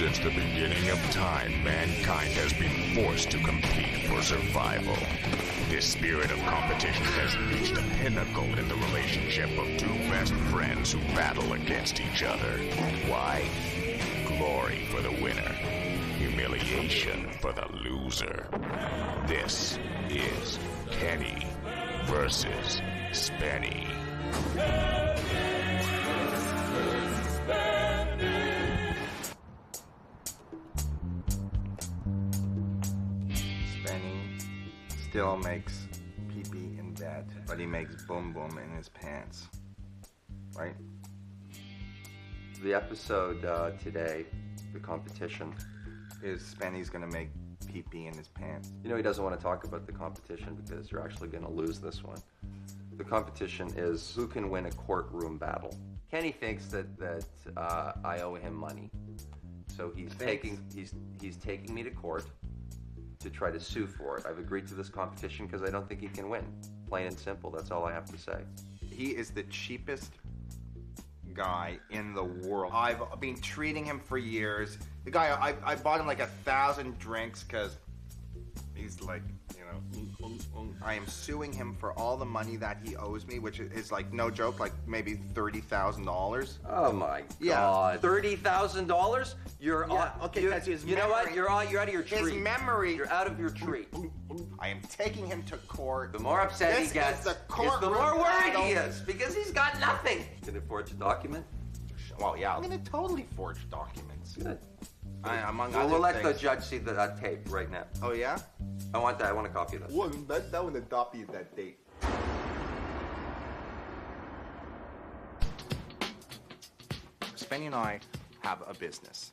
Since the beginning of time, mankind has been forced to compete for survival. This spirit of competition has reached a pinnacle in the relationship of two best friends who battle against each other. Why? Glory for the winner, humiliation for the loser. This is Kenny versus Spenny. Spenny still makes pee-pee in bed, but he makes boom-boom in his pants. Right? The episode today, the competition, is Spenny's gonna make pee-pee in his pants. You know he doesn't want to talk about the competition because you're actually gonna lose this one. The competition is who can win a courtroom battle. Kenny thinks that I owe him money, so he's taking me to court to try to sue for it. I've agreed to this competition because I don't think he can win. Plain and simple. That's all I have to say. He is the cheapest guy in the world. I've been treating him for years. The guy, I bought him like 1,000 drinks because he's like, you know, I am suing him for all the money that he owes me, which is like no joke, like maybe $30,000. Oh my God! $30,000? You're okay. That's his memory. You know what? You're out of your tree. His memory. You're out of your tree. I am taking him to court. The more upset he gets, the more worried he is because he's got nothing. Can you forge a document? Well, yeah. I'm gonna totally forge documents. Good. We'll let the judge see that tape right now. Oh yeah? I want that. I want a copy of that. Well, that one, a copy of that tape. Spenny and I have a business.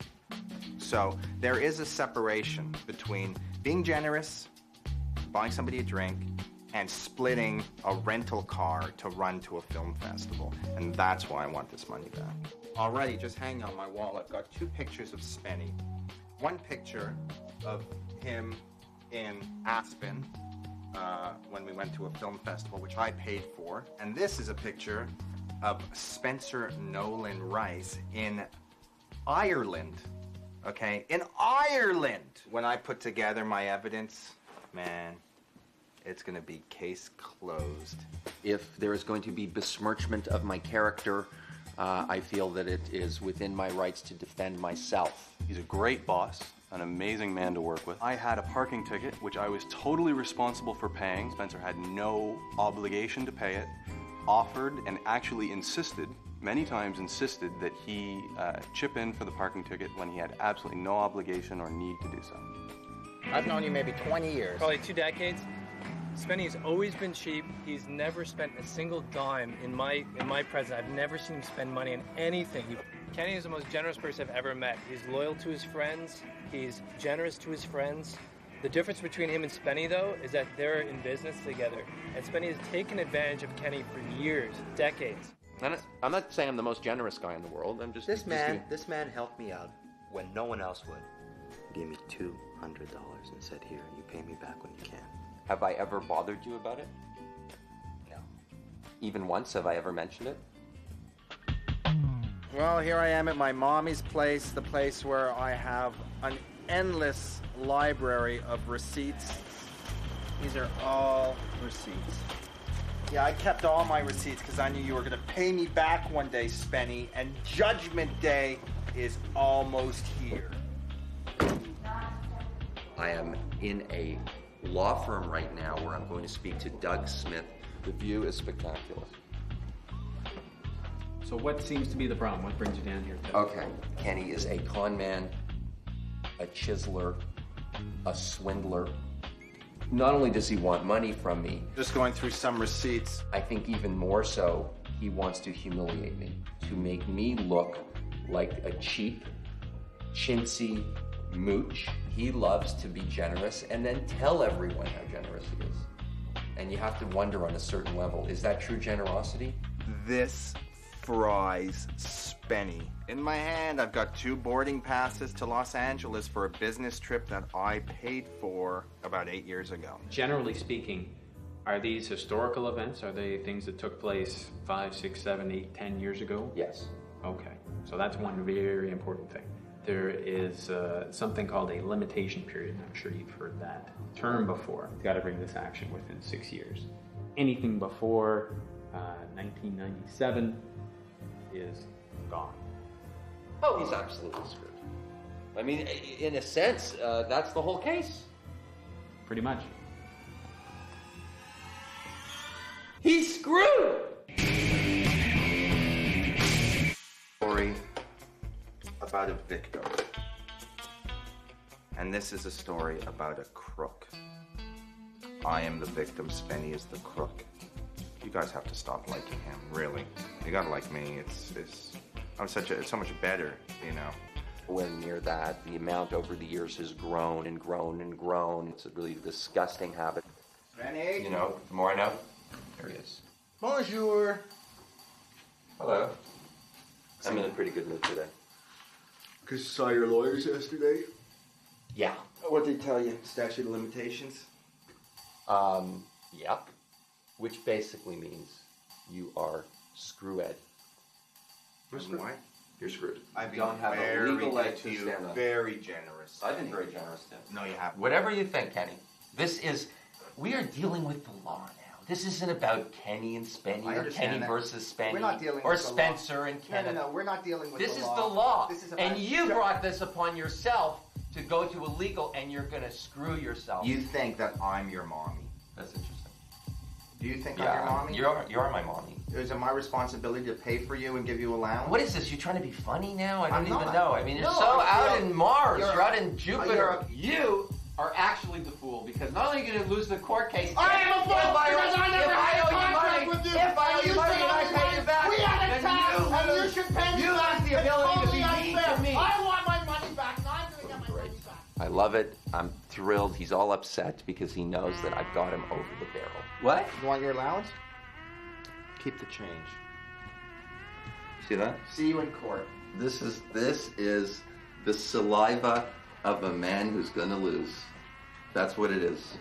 So there is a separation between being generous, buying somebody a drink, and splitting a rental car to run to a film festival. And that's why I want this money back. Already, just hanging on my wall, I've got 2 pictures of Spenny. One picture of him in Aspen when we went to a film festival, which I paid for. And this is a picture of Spencer Nolan Rice in Ireland. Okay? In Ireland! When I put together my evidence, man, it's gonna be case closed. If there is going to be besmirchment of my character, I feel that it is within my rights to defend myself. He's a great boss, an amazing man to work with. I had a parking ticket, which I was totally responsible for paying. Spencer had no obligation to pay it, offered and actually insisted, many times insisted, that he chip in for the parking ticket when he had absolutely no obligation or need to do so. I've known you maybe 20 years. Probably 2 decades. Spenny's always been cheap. He's never spent a single dime in my presence. I've never seen him spend money on anything. Kenny is the most generous person I've ever met. He's loyal to his friends. He's generous to his friends. The difference between him and Spenny, though, is that they're in business together. And Spenny has taken advantage of Kenny for years, decades. I'm not saying I'm the most generous guy in the world. I'm just... This man helped me out when no one else would. He gave me $200 and said, here, you pay me back when you can. Have I ever bothered you about it? No. Even once, have I ever mentioned it? Well, here I am at my mommy's place, the place where I have an endless library of receipts. These are all receipts. Yeah, I kept all my receipts because I knew you were going to pay me back one day, Spenny, and Judgment Day is almost here. I am in a law firm right now where I'm going to speak to Doug Smith. The view is spectacular. So what seems to be the problem? What brings you down here today? Okay, Kenny is a con man, a chiseler, a swindler. Not only does he want money from me, Just going through some receipts. I think even more so, he wants to humiliate me, to make me look like a cheap, chintzy mooch. He loves to be generous and then tell everyone how generous he is. And you have to wonder on a certain level, is that true generosity? This fries Spenny. In my hand, I've got 2 boarding passes to Los Angeles for a business trip that I paid for about 8 years ago. Generally speaking, are these historical events? Are they things that took place 5, 6, 7, 8, 10 years ago? Yes. Okay, so that's one very important thing. there is something called a limitation period. I'm sure you've heard that term before. You've got to bring this action within 6 years. Anything before 1997 is gone. Oh, he's absolutely screwed. I mean, in a sense, that's the whole case. Pretty much. He's screwed! Story about a victim. And this is a story about a crook. I am the victim, Spenny is the crook. You guys have to stop liking him, really. You gotta like me, it's so much better, you know. Nowhere near that. The amount over the years has grown and grown and grown. It's a really disgusting habit. Spenny? You know, the more I know, there he is. Bonjour. Hello. I'm in a pretty good mood today. Because you saw your lawyers yesterday? Yeah. What'd they tell you? Statute of limitations? Yep. Which basically means you are screw-ed. Why? You're screwed. I've been don't have very a legal leg good to to you, stand on. very generous. I've been very generous too. No, you haven't. Whatever you think, Kenny. We are dealing with the law now. This isn't about Kenny and Spenny I or understand Kenny that. versus Spenny We're not dealing or with the law. Spencer and Kenneth. No, we're not dealing with This the is law. the law. This is about And you brought this upon yourself to go to a legal, and you're going to screw yourself. You think that I'm your mommy. That's interesting. Do you think I'm your mommy? You are my mommy. Is it my responsibility to pay for you and give you allowance? What is this? You trying to be funny now? I don't I'm even not. know. I mean, you're No, so out in Mars. You're out in Jupiter. You are actually the fool because not only are you going to lose the court case. I am a fool because I never had a contract with you. If I owe you money and I pay you back, We had a tax and you should pay me you back. lose the ability to be It's mean unfair. to me. I want my money back and I'm going to get my money back. I love it. I'm thrilled. He's all upset because he knows that I've got him over the barrel. What? You want your allowance? Keep the change. See that? See you in court. This is the saliva of a man who's going to lose. That's what it is.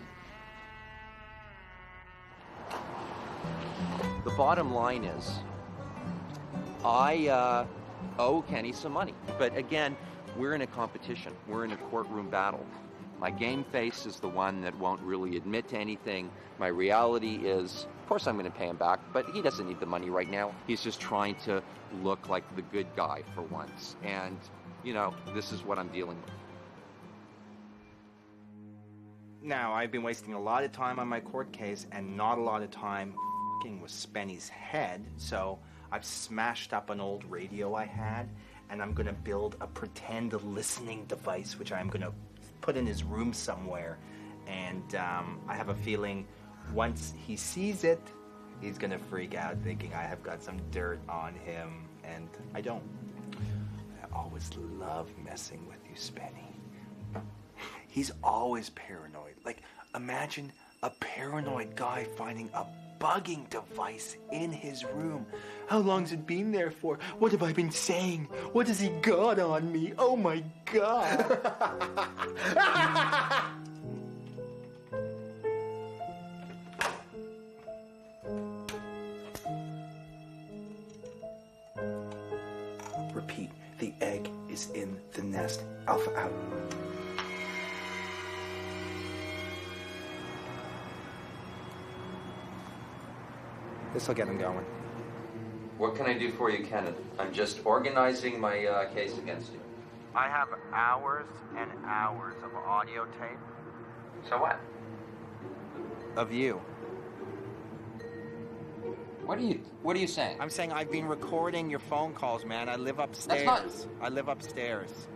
The bottom line is, I owe Kenny some money. But again, we're in a competition. We're in a courtroom battle. My game face is the one that won't really admit to anything. My reality is, of course I'm going to pay him back, but he doesn't need the money right now. He's just trying to look like the good guy for once. And, you know, this is what I'm dealing with. Now, I've been wasting a lot of time on my court case and not a lot of time f***ing with Spenny's head, so I've smashed up an old radio I had, and I'm gonna build a pretend listening device, which I'm gonna put in his room somewhere, and I have a feeling once he sees it, he's gonna freak out thinking I have got some dirt on him, and I don't. I always love messing with you, Spenny. He's always paranoid. Like, imagine a paranoid guy finding a bugging device in his room. How long's it been there for? What have I been saying? What has he got on me? Oh my God. Repeat, the egg is in the nest. Alpha out. This'll get him going. What can I do for you, Kenneth? I'm just organizing my case against you. I have hours and hours of audio tape. So what? Of you. What are you saying? I'm saying I've been recording your phone calls, man. I live upstairs. That's I live upstairs.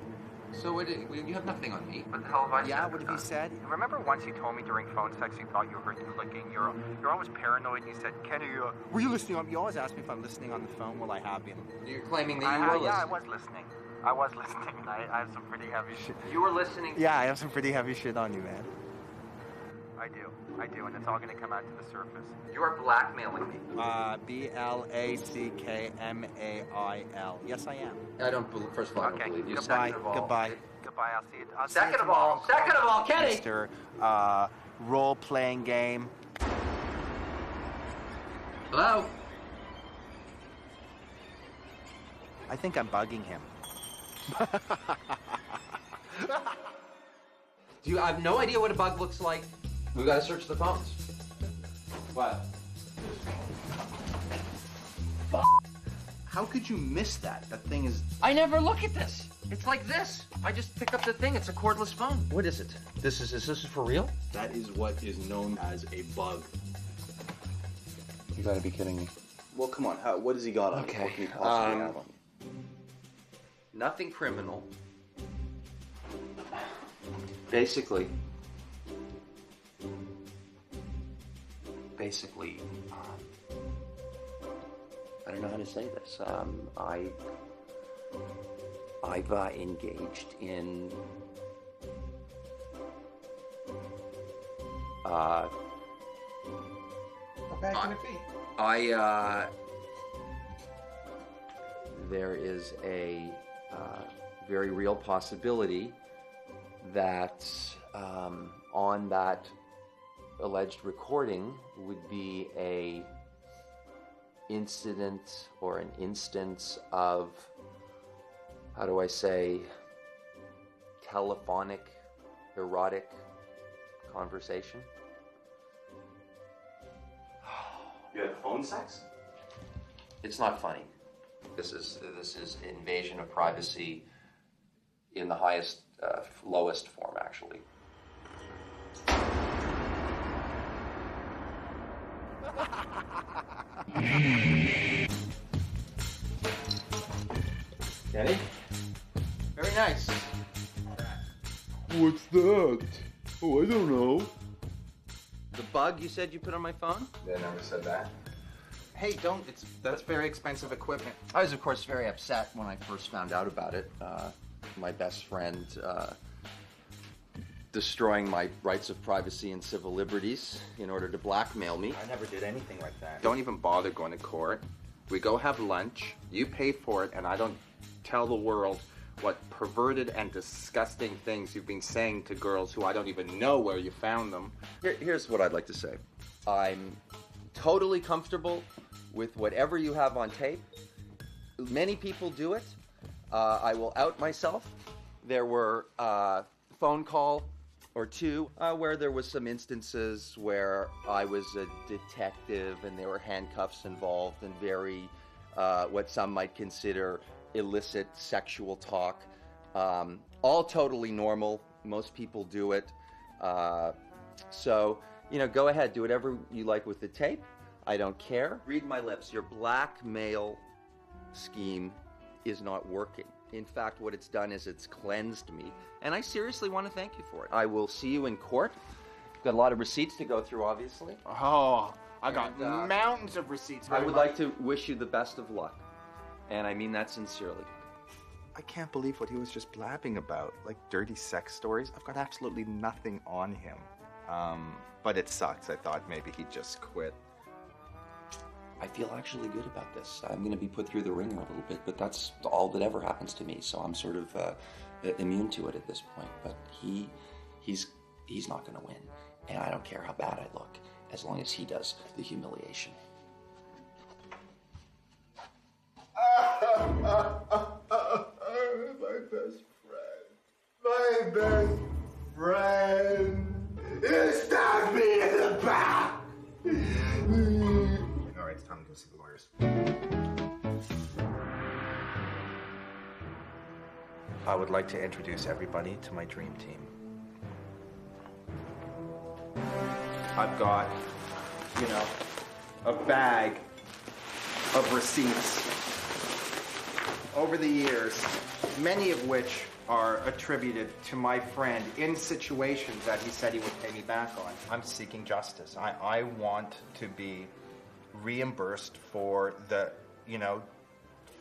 So you have nothing on me. What the hell have I said? Yeah, what have you said? Remember once you told me during phone sex you thought you were clicking? You're almost paranoid and you said, Kenny, Were you listening on? You always ask me if I'm listening on the phone. Well, I have been. You're claiming that you were listening. Yeah, I was listening. I was listening, and I have some pretty heavy shit. You were listening? Yeah, I have some pretty heavy shit on you, man. I do, and it's all going to come out to the surface. You are blackmailing me. Blackmail. Yes, I am. I don't believe. First of all, I don't believe you. Goodbye. Second of all, Goodbye. Goodbye, I'll see you. Second of all, Kenny. Mr. Role-playing game. Hello. I think I'm bugging him. Do you I have no idea what a bug looks like? We gotta search the phones. What? How could you miss that? That thing is... I never look at this. It's like this. I just pick up the thing. It's a cordless phone. What is it? Is this for real? That is what is known as a bug. You gotta be kidding me. Well, come on. What has he got on? Okay. What can he possibly have on? Nothing criminal. Basically, I don't know how to say this. I've engaged in How bad can it be? there is a very real possibility that on that alleged recording would be a incident or an instance of, how do I say, telephonic, erotic conversation. You had phone sex? It's not funny. This is invasion of privacy in the highest, lowest form, actually. Ready? Very nice. What's that? Oh, I don't know. The bug you said you put on my phone? They never said that. Hey, don't. That's very expensive equipment. I was, of course, very upset when I first found out about it. My best friend destroying my rights of privacy and civil liberties in order to blackmail me. I never did anything like that. Don't even bother going to court. We go have lunch, you pay for it, and I don't tell the world what perverted and disgusting things you've been saying to girls who I don't even know where you found them. Here's what I'd like to say. I'm totally comfortable with whatever you have on tape. Many people do it. I will out myself. There were a phone call or two where there was some instances where I was a detective and there were handcuffs involved and very, what some might consider illicit sexual talk. All totally normal. Most people do it. So, go ahead, do whatever you like with the tape. I don't care. Read my lips. Your blackmail scheme is not working. In fact, what it's done is it's cleansed me, and I seriously want to thank you for it. I will see you in court. Got a lot of receipts to go through, obviously. Oh, I got mountains of receipts. I would like to wish you the best of luck, and I mean that sincerely. I can't believe what he was just blabbing about, like dirty sex stories. I've got absolutely nothing on him. But it sucks. I thought maybe he'd just quit. I feel actually good about this. I'm going to be put through the ringer a little bit, but that's all that ever happens to me, so I'm sort of immune to it at this point. But he's not going to win, and I don't care how bad I look, as long as he does the humiliation. My best friend. You stabbed me in the back. All right, it's time to go see the lawyers. I would like to introduce everybody to my dream team. I've got, a bag of receipts over the years, many of which are attributed to my friend in situations that he said he would pay me back on. I'm seeking justice. I want to be reimbursed for the,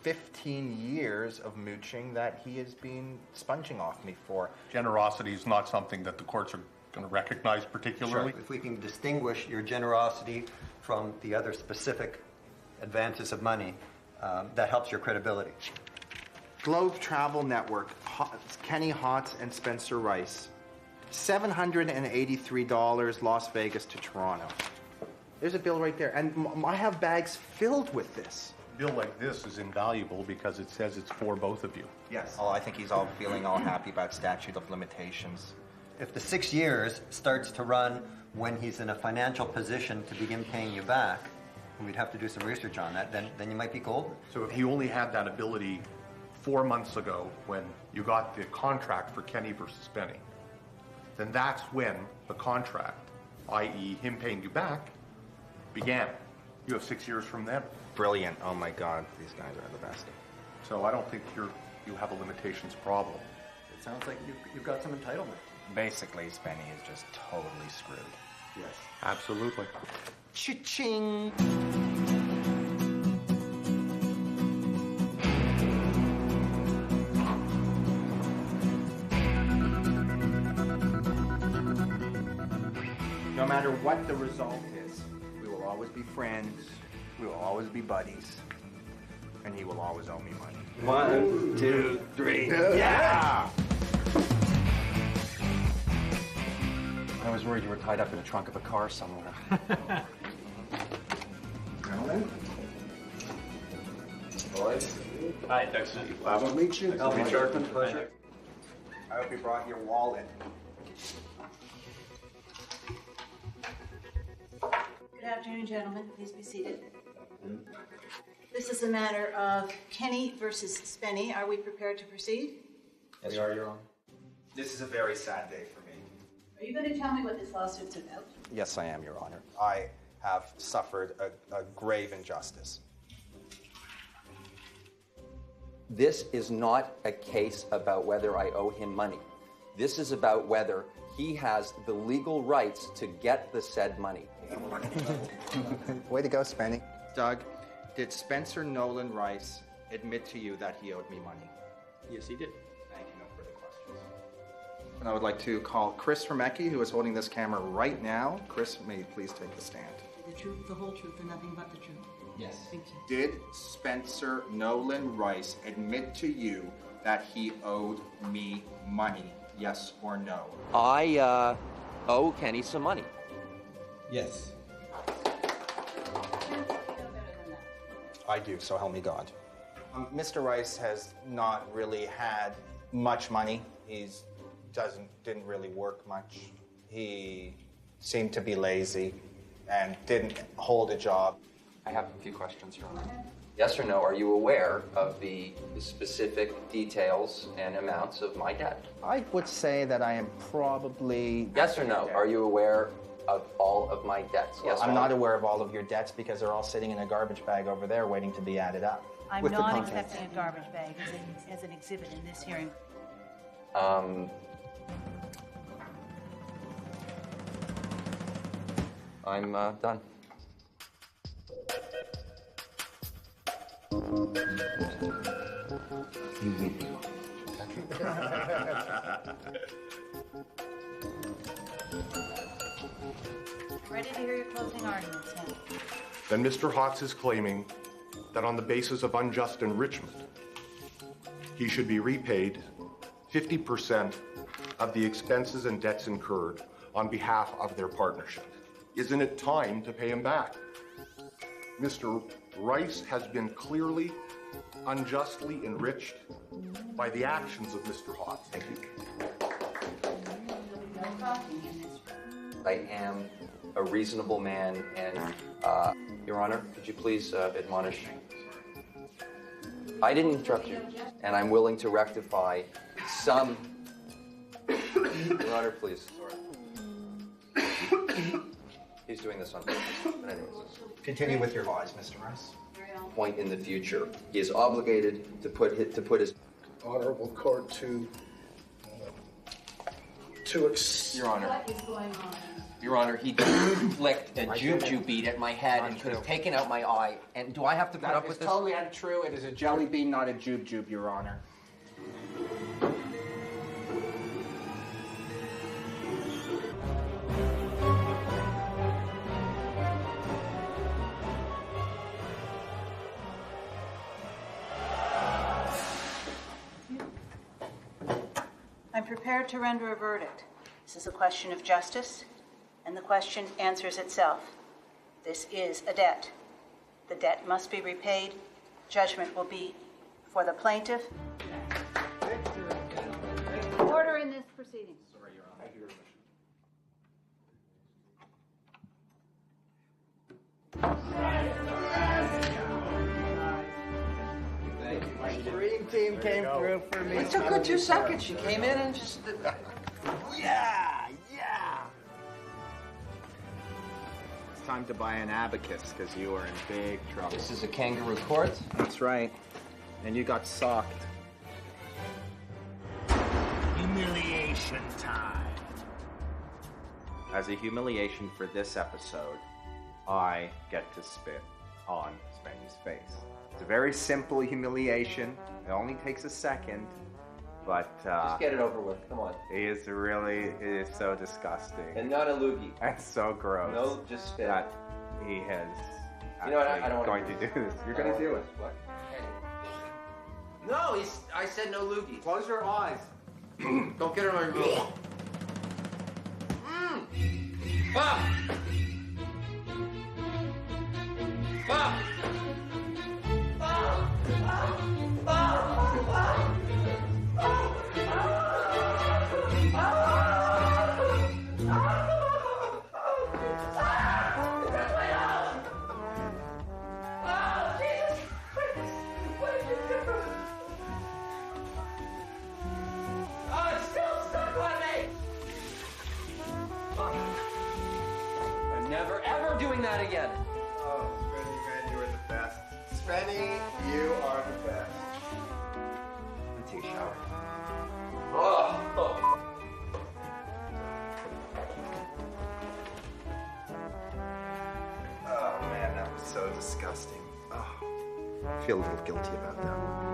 15 years of mooching that he has been sponging off me for. Generosity is not something that the courts are going to recognize particularly. Sure. If we can distinguish your generosity from the other specific advances of money, that helps your credibility. Globe Travel Network, Kenny Hotz and Spencer Rice. $783 Las Vegas to Toronto. There's a bill right there. And I have bags filled with this. bill like this is invaluable because it says it's for both of you. Yes. Oh, I think he's all feeling all happy about statute of limitations. If the 6 years starts to run when he's in a financial position to begin paying you back, and we'd have to do some research on that, then you might be golden. So if he only had that ability 4 months ago when you got the contract for Kenny versus Spenny, then that's when the contract, i.e. him paying you back, began. You have 6 years from then. Brilliant. Oh my God, these guys are the best. So I don't think you have a limitations problem. It sounds like you've got some entitlement. Basically, Spenny is just totally screwed. Yes. Absolutely. Cha-ching! No matter what the result is, we will always be friends, we will always be buddies, and he will always owe me money. 1, 2, 3. Yeah! I was worried you were tied up in the trunk of a car somewhere. Gentlemen. Boys. Hi, Dr. Pleasure to meet you. Alfie Sharkman, pleasure. I hope you brought your wallet. Good afternoon, gentlemen. Please be seated. This is a matter of Kenny versus Spenny. Are we prepared to proceed? Yes, we are, Your Honor. This is a very sad day for me. Are you going to tell me what this lawsuit's about? Yes, I am, Your Honor. I have suffered a grave injustice. This is not a case about whether I owe him money. This is about whether he has the legal rights to get the said money. Way to go, Spenny. Doug, did Spencer Nolan Rice admit to you that he owed me money? Yes, he did. Thank you. No further questions. And I would like to call Chris Remecki, who is holding this camera right now. Chris, may you please take the stand? The truth, the whole truth, and nothing but the truth. Yes. Thank you. Did Spencer Nolan Rice admit to you that he owed me money? Yes or no? I owe Kenny some money. Yes. I do, so help me God. Mr. Rice has not really had much money. He's didn't really work much. He seemed to be lazy and didn't hold a job. I have a few questions, Your Honor. Yes or no, are you aware of the specific details and amounts of my debt? I would say that I am probably... Yes or no, are you aware of all of my debts? Yes or I'm no? not aware of all of your debts because they're all sitting in a garbage bag over there waiting to be added up. I'm with the not contents. accepting a garbage bag as an exhibit in this hearing. I'm done. You win. Ready to hear your closing arguments now. Then Mr. Hotz is claiming that on the basis of unjust enrichment, he should be repaid 50% of the expenses and debts incurred on behalf of their partnership. Isn't it time to pay him back? Mr. Rice has been clearly unjustly enriched by the actions of Mr. Hotz. Thank you. No talking in this room. I am a reasonable man, and, Your Honor, could you please admonish? I didn't interrupt you, and I'm willing to rectify some... Your Honor, please. He's doing this on purpose. But anyways. Continue with your lies, Mr. Rice. Point in the future, he is obligated to put his Honorable court to Your Honor. What is going on? Your Honor, he flicked a juju bead at my head and could have taken out my eye. And do I have to put up with this? That is totally untrue. It is a jelly bean, not a jube, Your Honor. I'm prepared to render a verdict. This is a question of justice, and the question answers itself. This is a debt. The debt must be repaid, judgment will be for the plaintiff. Order in this proceeding. My dream team came through for me. It took her 2 seconds. She came in and just... Yeah. It's time to buy an abacus because you are in big trouble. This is a kangaroo court? That's right. And you got socked. Humiliation time. As a humiliation for this episode, I get to spit on Spenny's face. It's a very simple humiliation. It only takes a second, but Just get it over with. Come on. it is so disgusting. And not a loogie. That's so gross. No, just spit. That he has You know what? I don't going want to do this. You're going to do it. What? No, I said no loogie. Close your eyes. Don't get it on your mouth. Fuck! Fuck! Never ever doing that again. Oh, Spenny, man, you are the best. Spenny, you are the best. Let's take a shower. Oh man, that was so disgusting. Oh, I feel a little guilty about that one.